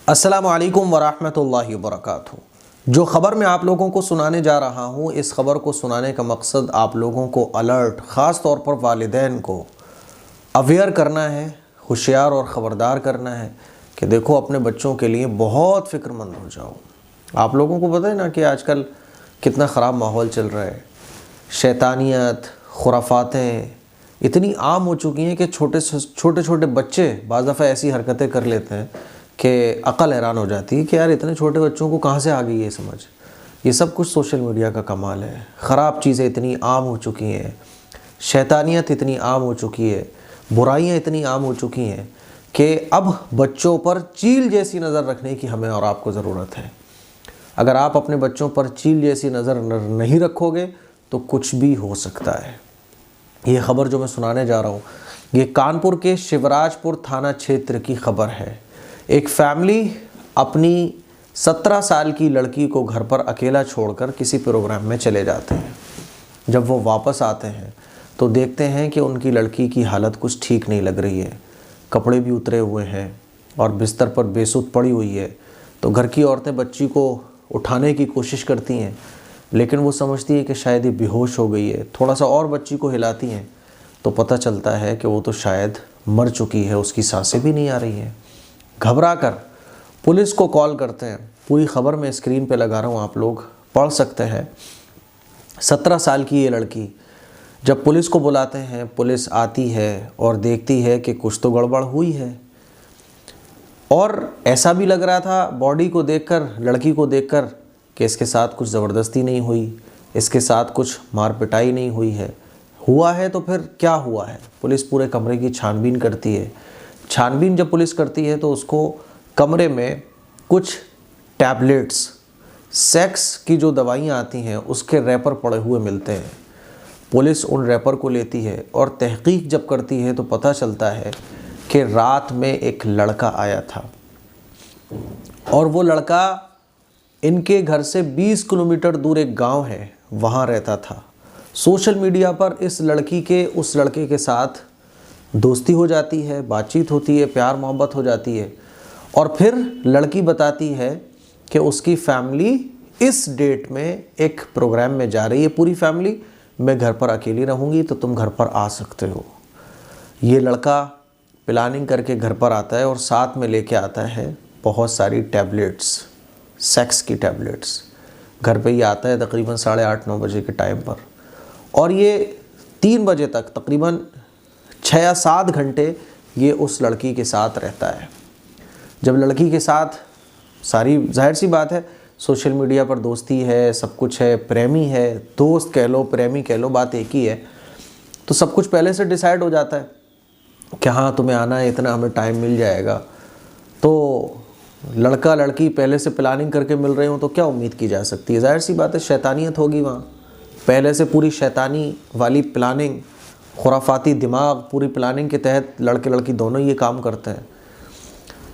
अस्सलामु अलैकुम वरहमतुल्लाहि वबरकातुहू। जो ख़बर मैं आप लोगों को सुनाने जा रहा हूँ, इस ख़बर को सुनाने का मकसद आप लोगों को अलर्ट, ख़ास तौर पर वालिदैन को अवेयर करना है, होशियार और ख़बरदार करना है कि देखो अपने बच्चों के लिए बहुत फ़िक्रमंद हो जाओ। आप लोगों को पता है ना कि आजकल कितना ख़राब माहौल चल रहा है। शैतानियत, खुराफातें इतनी आम हो चुकी हैं कि छोटे छोटे बच्चे बाज़ दफ़ा ऐसी हरकतें कर लेते हैं कि अक़ल हैरान हो जाती है कि यार इतने छोटे बच्चों को कहाँ से आ गई ये समझ। ये सब कुछ सोशल मीडिया का कमाल है। ख़राब चीज़ें इतनी आम हो चुकी हैं, शैतानियत इतनी आम हो चुकी है, बुराइयाँ इतनी आम हो चुकी हैं कि अब बच्चों पर चील जैसी नज़र रखने की हमें और आपको ज़रूरत है। अगर आप अपने बच्चों पर चील जैसी नज़र नहीं रखोगे तो कुछ भी हो सकता है। ये ख़बर जो मैं सुनाने जा रहा हूँ, ये कानपुर के शिवराजपुर थाना क्षेत्र की ख़बर है। एक फैमिली अपनी 17 साल की लड़की को घर पर अकेला छोड़कर किसी प्रोग्राम में चले जाते हैं। जब वो वापस आते हैं तो देखते हैं कि उनकी लड़की की हालत कुछ ठीक नहीं लग रही है। कपड़े भी उतरे हुए हैं और बिस्तर पर बेसुध पड़ी हुई है। तो घर की औरतें बच्ची को उठाने की कोशिश करती हैं, लेकिन वो समझती है कि शायद ये बेहोश हो गई है। थोड़ा सा और बच्ची को हिलाती हैं तो पता चलता है कि वो तो शायद मर चुकी है, उसकी सांसें भी नहीं आ रही हैं। घबरा कर पुलिस को कॉल करते हैं। पूरी ख़बर मैं स्क्रीन पे लगा रहा हूँ, आप लोग पढ़ सकते हैं। 17 साल की ये लड़की जब पुलिस को बुलाते हैं, पुलिस आती है और देखती है कि कुछ तो गड़बड़ हुई है। और ऐसा भी लग रहा था बॉडी को देखकर, लड़की को देखकर, कि इसके साथ कुछ ज़बरदस्ती नहीं हुई, इसके साथ कुछ मार पिटाई नहीं हुई है। हुआ है तो फिर क्या हुआ है? पुलिस पूरे कमरे की छानबीन करती है। छानबीन जब पुलिस करती है तो उसको कमरे में कुछ टैबलेट्स, सेक्स की जो दवाइयाँ आती हैं उसके रैपर पड़े हुए मिलते हैं। पुलिस उन रैपर को लेती है और तहकीक जब करती है तो पता चलता है कि रात में एक लड़का आया था और वो लड़का इनके घर से 20 किलोमीटर दूर एक गांव है, वहाँ रहता था। सोशल मीडिया पर इस लड़की के उस लड़के के साथ दोस्ती हो जाती है, बातचीत होती है, प्यार मोहब्बत हो जाती है। और फिर लड़की बताती है कि उसकी फैमिली इस डेट में एक प्रोग्राम में जा रही है, पूरी फैमिली, मैं घर पर अकेली रहूँगी तो तुम घर पर आ सकते हो। ये लड़का प्लानिंग करके घर पर आता है और साथ में लेके आता है बहुत सारी टैबलेट्स, सेक्स की टैबलेट्स। घर पे ही आता है तकरीबन 8:30-9 बजे के टाइम पर, और ये 3 बजे तक तकरीबन 6 या 7 घंटे ये उस लड़की के साथ रहता है। जब लड़की के साथ सारी, जाहिर सी बात है, सोशल मीडिया पर दोस्ती है, सब कुछ है, प्रेमी है, दोस्त कह लो, प्रेमी कह लो, बात एक ही है। तो सब कुछ पहले से डिसाइड हो जाता है कि हाँ तुम्हें आना है, इतना हमें टाइम मिल जाएगा। तो लड़का लड़की पहले से प्लानिंग करके मिल रहे हो तो क्या उम्मीद की जा सकती है? जाहिर सी बात है शैतानियत होगी वहाँ। पहले से पूरी शैतानी वाली प्लानिंग, खुराफाती दिमाग, पूरी प्लानिंग के तहत लड़के लड़की दोनों ये काम करते हैं।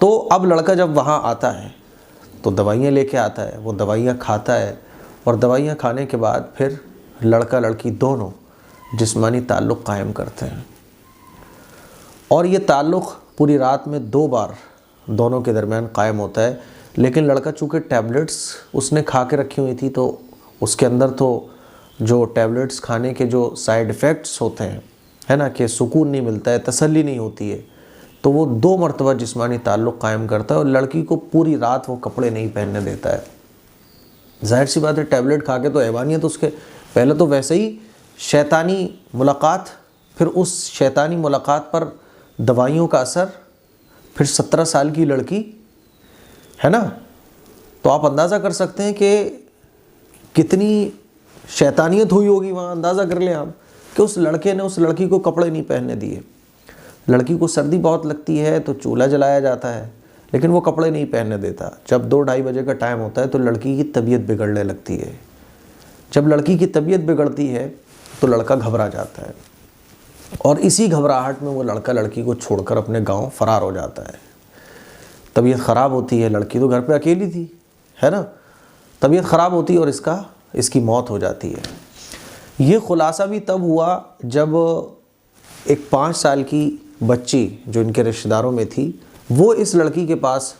तो अब लड़का जब वहाँ आता है तो दवाइयाँ लेके आता है, वो दवाइयाँ खाता है और दवाइयाँ खाने के बाद फिर लड़का लड़की दोनों जिस्मानी ताल्लुक़ कायम करते हैं। और ये ताल्लुक़ पूरी रात में 2 बार दोनों के दरमियान कायम होता है। लेकिन लड़का चूँकि टैबलेट्स उसने खा के रखी हुई थी तो उसके अंदर तो जो टैबलेट्स खाने के जो साइड इफ़ेक्ट्स होते हैं, है ना, कि सुकून नहीं मिलता है, तसल्ली नहीं होती है, तो वो 2 मरतबा जिस्मानी ताल्लुक़ कायम करता है और लड़की को पूरी रात वो कपड़े नहीं पहनने देता है। जाहिर सी बात है टैबलेट खा के तो हैवानियत उसके, पहले तो वैसे ही शैतानी मुलाकात, फिर उस शैतानी मुलाकात पर दवाइयों का असर, फिर 17 साल की लड़की, है ना। तो आप अंदाज़ा कर सकते हैं कि कितनी शैतानियत हुई होगी वहाँ। अंदाज़ा कर लें आप कि उस लड़के ने उस लड़की को कपड़े नहीं पहनने दिए। लड़की को सर्दी बहुत लगती है तो चूल्हा जलाया जाता है, लेकिन वो कपड़े नहीं पहनने देता। जब 2-2:30 बजे का टाइम होता है तो लड़की की तबीयत बिगड़ने लगती है। जब लड़की की तबीयत बिगड़ती है तो लड़का घबरा जाता है और इसी घबराहट में वो लड़का लड़की को छोड़कर अपने गांव फरार हो जाता है। तबीयत ख़राब होती है, लड़की तो घर पे अकेली थी, है ना। तबीयत ख़राब होती है और इसकी मौत हो जाती है। ये खुलासा भी तब हुआ जब एक 5 साल की बच्ची जो इनके रिश्तेदारों में थी, वो इस लड़की के पास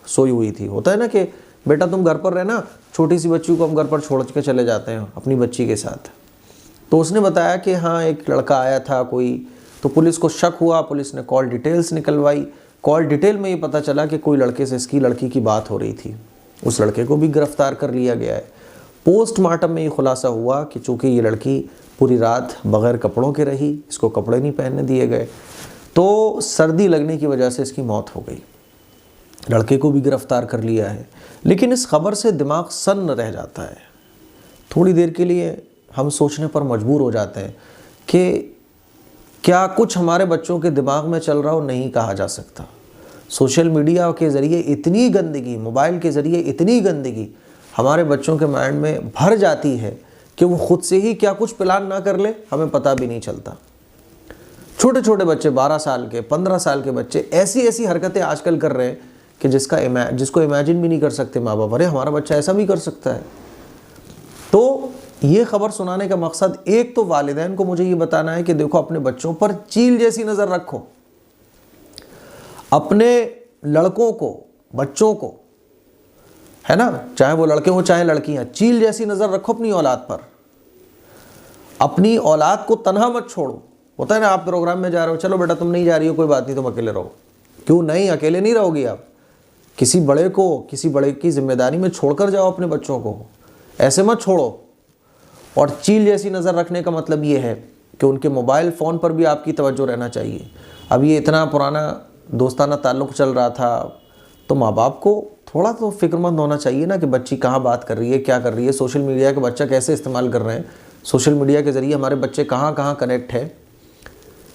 सोई हुई थी। होता है ना कि बेटा तुम घर पर रहना, छोटी सी बच्ची को हम घर पर छोड़ के चले जाते हैं अपनी बच्ची के साथ। तो उसने बताया कि हाँ एक लड़का आया था कोई, तो पुलिस को शक हुआ, पुलिस ने कॉल डिटेल्स निकलवाई। कॉल डिटेल में ये पता चला कि कोई लड़के से इसकी लड़की की बात हो रही थी। उस लड़के को भी गिरफ्तार कर लिया गया है। पोस्टमार्टम में ये खुलासा हुआ कि चूँकि ये लड़की पूरी रात बग़ैर कपड़ों के रही, इसको कपड़े नहीं पहनने दिए गए, तो सर्दी लगने की वजह से इसकी मौत हो गई। लड़के को भी गिरफ्तार कर लिया है। लेकिन इस खबर से दिमाग सन्न रह जाता है। थोड़ी देर के लिए हम सोचने पर मजबूर हो जाते हैं कि क्या कुछ हमारे बच्चों के दिमाग में चल रहा हो नहीं कहा जा सकता। सोशल मीडिया के ज़रिए इतनी गंदगी, मोबाइल के ज़रिए इतनी गंदगी हमारे बच्चों के माइंड में भर जाती है कि वो खुद से ही क्या कुछ प्लान ना कर ले, हमें पता भी नहीं चलता। छोटे छोटे बच्चे, 12 साल के, 15 साल के बच्चे ऐसी ऐसी हरकतें आजकल कर रहे हैं कि जिसको इमेजिन भी नहीं कर सकते माँ बाप। अरे हमारा बच्चा ऐसा भी कर सकता है। तो ये खबर सुनाने का मकसद एक तो वालिदैन को मुझे ये बताना है कि देखो अपने बच्चों पर चील जैसी नज़र रखो। अपने लड़कों को, बच्चों को, है ना, चाहे वो लड़के हो चाहे लड़कियां, चील जैसी नज़र रखो अपनी औलाद पर। अपनी औलाद को तन्हा मत छोड़ो। होता है ना, आप प्रोग्राम में जा रहे हो, चलो बेटा तुम नहीं जा रही हो कोई बात नहीं, तुम अकेले रहो। क्यों नहीं, अकेले नहीं रहोगी आप। किसी बड़े की जिम्मेदारी में छोड़कर जाओ अपने बच्चों को, ऐसे मत छोड़ो। और चील जैसी नज़र रखने का मतलब ये है कि उनके मोबाइल फ़ोन पर भी आपकी तवज्जो रहना चाहिए। अब ये इतना पुराना दोस्ताना ताल्लुक़ चल रहा था, तो माँ बाप को थोड़ा तो फिक्रमंद होना चाहिए ना कि बच्ची कहाँ बात कर रही है, क्या कर रही है, सोशल मीडिया के बच्चा कैसे इस्तेमाल कर रहे हैं, सोशल मीडिया के ज़रिए हमारे बच्चे कहाँ कहाँ कनेक्ट है,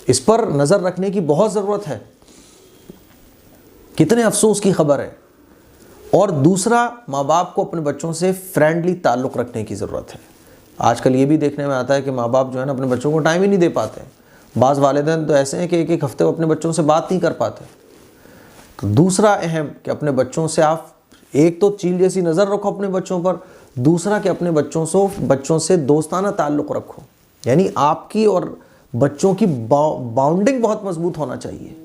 इस पर नज़र रखने की बहुत ज़रूरत है। कितने अफसोस की खबर है। और दूसरा, माँ बाप को अपने बच्चों से फ्रेंडली ताल्लुक़ रखने की ज़रूरत है। आजकल ये भी देखने में आता है कि माँ बाप जो है ना अपने बच्चों को टाइम ही नहीं दे पाते। बाज़ वालिदैन तो ऐसे हैं कि एक हफ्ते अपने बच्चों से बात नहीं कर पाते। तो दूसरा अहम कि अपने बच्चों से आप एक तो चील जैसी नज़र रखो अपने बच्चों पर, दूसरा कि अपने बच्चों से दोस्ताना ताल्लुक़ रखो। यानी आपकी और बच्चों की बाउंडिंग बहुत मजबूत होना चाहिए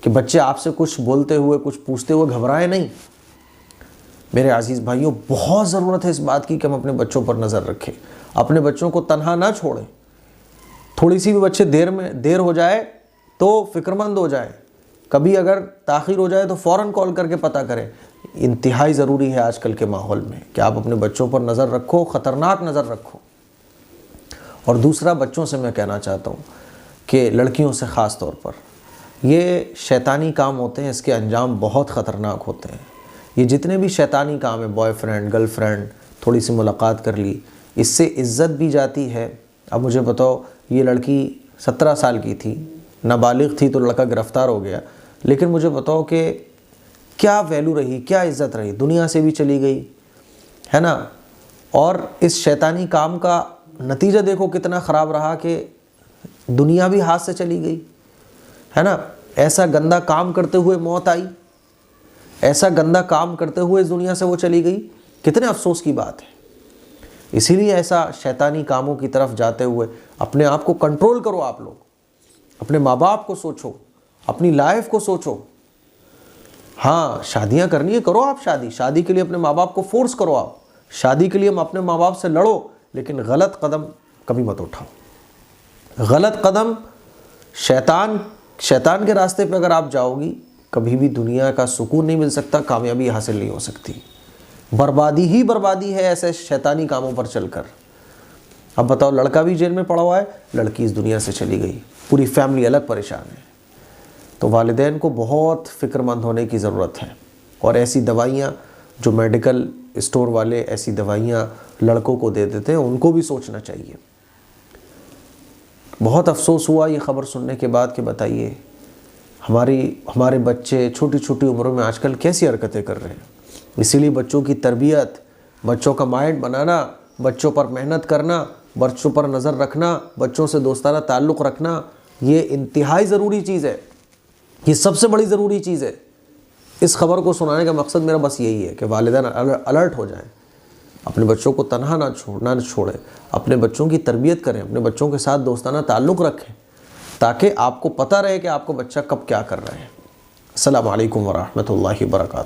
कि बच्चे आपसे कुछ बोलते हुए, कुछ पूछते हुए घबराए नहीं। मेरे अजीज़ भाइयों, बहुत ज़रूरत है इस बात की कि हम अपने बच्चों पर नज़र रखें, अपने बच्चों को तन्हा ना छोड़ें। थोड़ी सी भी बच्चे देर हो जाए तो फिक्रमंद हो जाए, कभी अगर ताख़ीर हो जाए तो फ़ौरन कॉल करके पता करें। इंतहाई ज़रूरी है आजकल के माहौल में कि आप अपने बच्चों पर नज़र रखो, ख़तरनाक नज़र रखो। और दूसरा, बच्चों से मैं कहना चाहता हूँ कि लड़कियों से ख़ास तौर पर, ये शैतानी काम होते हैं, इसके अंजाम बहुत ख़तरनाक होते हैं। ये जितने भी शैतानी काम है, बॉयफ्रेंड, गर्लफ्रेंड, थोड़ी सी मुलाकात कर ली, इससे इज़्ज़त भी जाती है। अब मुझे बताओ, ये लड़की 17 साल की थी, नाबालिग थी, तो लड़का गिरफ़्तार हो गया। लेकिन मुझे बताओ कि क्या वैल्यू रही, क्या इज़्ज़त रही, दुनिया से भी चली गई, है ना। और इस शैतानी काम का नतीजा देखो कितना ख़राब रहा कि दुनिया भी हाथ से चली गई, है ना। ऐसा गंदा काम करते हुए मौत आई, ऐसा गंदा काम करते हुए इस दुनिया से वो चली गई। कितने अफसोस की बात है। इसीलिए ऐसा शैतानी कामों की तरफ जाते हुए अपने आप को कंट्रोल करो। आप लोग अपने माँ बाप को सोचो, अपनी लाइफ को सोचो। हाँ, शादियाँ करनी है, करो आप शादी के लिए अपने माँ बाप को फोर्स करो। आप शादी के लिए हम अपने माँ बाप से लड़ो, लेकिन गलत कदम कभी मत उठाओ। गलत कदम, शैतान के रास्ते पे अगर आप जाओगी, कभी भी दुनिया का सुकून नहीं मिल सकता, कामयाबी हासिल नहीं हो सकती। बर्बादी ही बर्बादी है ऐसे शैतानी कामों पर चलकर। अब बताओ, लड़का भी जेल में पड़ा हुआ है, लड़की इस दुनिया से चली गई, पूरी फैमिली अलग परेशान है। तो वालिदैन को बहुत फ़िक्रमंद होने की ज़रूरत है। और ऐसी दवाइयाँ जो मेडिकल स्टोर वाले ऐसी दवाइयाँ लड़कों को दे देते हैं, उनको भी सोचना चाहिए। बहुत अफसोस हुआ ये ख़बर सुनने के बाद कि बताइए हमारे बच्चे छोटी छोटी उम्रों में आजकल कैसी हरकतें कर रहे हैं। इसीलिए बच्चों की तरबियत, बच्चों का माइंड बनाना, बच्चों पर मेहनत करना, बच्चों पर नज़र रखना, बच्चों से दोस्ताना ताल्लुक़ रखना, ये इंतहाई ज़रूरी चीज़ है। ये सबसे बड़ी ज़रूरी चीज़ है। इस खबर को सुनाने का मकसद मेरा बस यही है कि वालिदैन अलर्ट हो जाएं, अपने बच्चों को तन्हा ना छोड़ें, अपने बच्चों की तरबियत करें, अपने बच्चों के साथ दोस्ताना ताल्लुक़ रखें, ताकि आपको पता रहे कि आपको बच्चा कब क्या कर रहा है। अस्सलामु अलैकुम व रहमतुल्लाहि व बरकातुहू।